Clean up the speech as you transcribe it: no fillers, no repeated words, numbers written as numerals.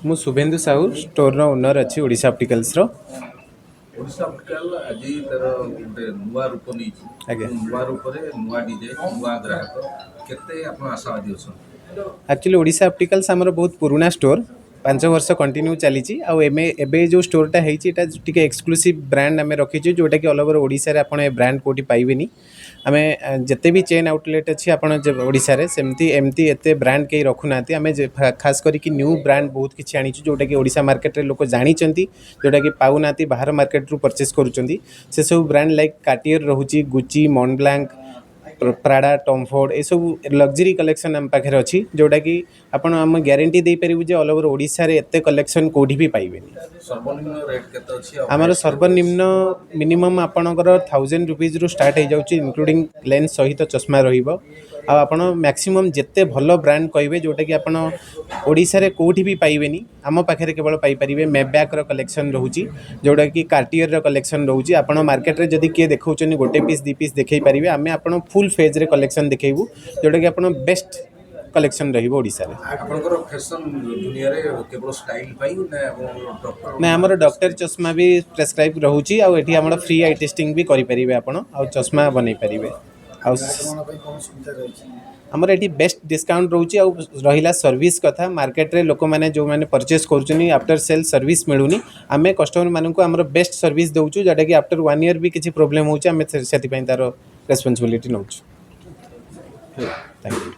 ମୁଁ ଶୁଭେନ୍ଦୁ ସାହୁ ଷ୍ଟୋର୍ର ଓନର୍ ଅଛି ଓଡ଼ିଶା ଅପ୍ଟିକାଲ୍ସର। ଓଡ଼ିଶା ଅପ୍ଟିକାଲ ଆଜି ତାର ଗୋଟେ ନୂଆ ରୂପ ନେଇଛି। ଆଜ୍ଞା, ନୂଆ ରୂପରେ ନୂଆ ଡିଜାଇନ୍ ନୂଆ ଗ୍ରାହକ କେତେ ଆପଣ ଆଶାବାଦୀ ଅଛନ୍ତି? ଆକ୍ଚୁଆଲି ଓଡ଼ିଶା ଅପ୍ଟିକାଲ୍ସ ଆମର ବହୁତ ପୁରୁଣା ଷ୍ଟୋର୍, 5 ବର୍ଷ କଣ୍ଟିନ୍ୟू ଚାଲିଛି। ଆଉ ଏବେ ଯେଉଁ ଷ୍ଟୋର୍ଟା ହେଇଛି ଏଇଟା ଟିକେ ଏକ୍ସକ୍ଲୁସିଭ୍ ବ୍ରାଣ୍ଡ ଆମେ ରଖିଛୁ, ଯେଉଁଟାକି ଅଲ୍ ଓଭର୍ ଓଡ଼ିଶାରେ ଆପଣ ଏ ବ୍ରାଣ୍ଡ କେଉଁଠି ପାଇବେନି। ଆମେ ଯେତେ ବି ଚେନ୍ ଆଉଟଲେଟ୍ ଅଛି ଆପଣ ଓଡ଼ିଶାରେ ଏମିତି ଏତେ ବ୍ରାଣ୍ଡ କେହି ରଖୁନାହାନ୍ତି। ଆମେ ଖାସ୍ କରିକି ନ୍ୟୁ ବ୍ରାଣ୍ଡ ବହୁତ କିଛି ଆଣିଛୁ, ଯେଉଁଟାକି ଓଡ଼ିଶା ମାର୍କେଟରେ ଲୋକ ଜାଣିଛନ୍ତି, ଯେଉଁଟାକି ପାଉନାହାନ୍ତି, ବାହାର ମାର୍କେଟରୁ ପରଚେସ୍ କରୁଛନ୍ତି। ସେସବୁ ବ୍ରାଣ୍ଡ ଲାଇକ୍ କାର୍ଟିୟର ରହୁଛି, ଗୁଚି, ମଣ୍ଟବ୍ଲାଙ୍କ, ପ୍ରାଡା, ଟମ୍ ଫୋର୍ଡ, ଏସବୁ ଲକ୍ଜରୀ କଲେକ୍ସନ୍ ଆମ ପାଖରେ ଅଛି, ଯେଉଁଟାକି ଆପଣ ଆମେ ଗ୍ୟାରେଣ୍ଟି ଦେଇପାରିବୁ ଯେ ଅଲ୍ ଓଭର୍ ଓଡ଼ିଶାରେ ଏତେ କଲେକ୍ସନ୍ କେଉଁଠି ବି ପାଇବେନି। ସର୍ବନିମ୍ନ ରେଟ୍ କେତେ ଅଛି? ଆମର ସର୍ବନିମ୍ନ ମିନିମମ୍ ଆପଣଙ୍କର 1000 ରୁପିଜ୍ରୁ ଷ୍ଟାର୍ଟ ହେଇଯାଉଛି, ଇନକ୍ଲୁଡ଼ିଂ ଲେନ୍ସ ସହିତ ଚଷମା ରହିବ। ଆଉ ଆପଣ ମ୍ୟାକ୍ସିମମ୍ ଯେତେ ଭଲ ବ୍ରାଣ୍ଡ କହିବେ, ଯେଉଁଟାକି ଆପଣ ଓଡ଼ିଶାରେ କେଉଁଠି ବି ପାଇବେନି, ଆମ ପାଖରେ କେବଳ ପାଇପାରିବେ। ମେବ୍ୟାକ୍ର କଲେକ୍ସନ୍ ରହୁଛି, ଯେଉଁଟାକି କାର୍ଟିୟରର କଲେକ୍ସନ୍ ରହୁଛି। ଆପଣ ମାର୍କେଟରେ ଯଦି କିଏ ଦେଖାଉଛନ୍ତି ଗୋଟେ ପିସ୍ 2 ପିସ୍ ଦେଖାଇ ପାରିବେ, ଆମେ ଆପଣ ଫୁଲ୍ ଫେଜ୍ରେ କଲେକ୍ସନ୍ ଦେଖାଇବୁ, ଯେଉଁଟାକି ଆପଣ ବେଷ୍ଟ କଲେକ୍ସନ୍ ରହିବ ଓଡ଼ିଶାରେ। ଆପଣଙ୍କର ଫ୍ୟାସନ୍ ଦୁନିଆରେ କେବଳ ଷ୍ଟାଇଲ୍ ପାଇଁ ନା ଆପଣଙ୍କର ଡକ୍ଟର ନା, ଆମର ଡକ୍ଟର ଚଷମା ବି ପ୍ରେସ୍କ୍ରାଇବ୍ ରହୁଛି। ଆଉ ଏଠି ଆମର ଫ୍ରି ଆଇ ଟେଷ୍ଟିଂ ବି କରିପାରିବେ ଆପଣ, ଆଉ ଚଷମା ବନେଇ ପାରିବେ। ଆଉ ଆମର ଏଠି ବେଷ୍ଟ ଡିସ୍କାଉଣ୍ଟ ରହୁଛି। ଆଉ ରହିଲା ସର୍ଭିସ୍ କଥା, ମାର୍କେଟରେ ଲୋକମାନେ ଯେଉଁମାନେ ପରଚେସ୍ କରୁଛନ୍ତି ଆଫ୍ଟର ସେଲ୍ ସର୍ଭିସ୍ ମିଳୁନି। ଆମେ କଷ୍ଟମରମାନଙ୍କୁ ଆମର ବେଷ୍ଟ ସର୍ଭିସ୍ ଦେଉଛୁ, ଯେଉଁଟାକି ଆଫ୍ଟର 1 ଇୟର୍ ବି କିଛି ପ୍ରୋବ୍ଲେମ୍ ହେଉଛି, ଆମେ ସେଥିପାଇଁ ତା'ର ରେସ୍ପନ୍ସିବିଲିଟି ନେଉଛୁ। Thank you.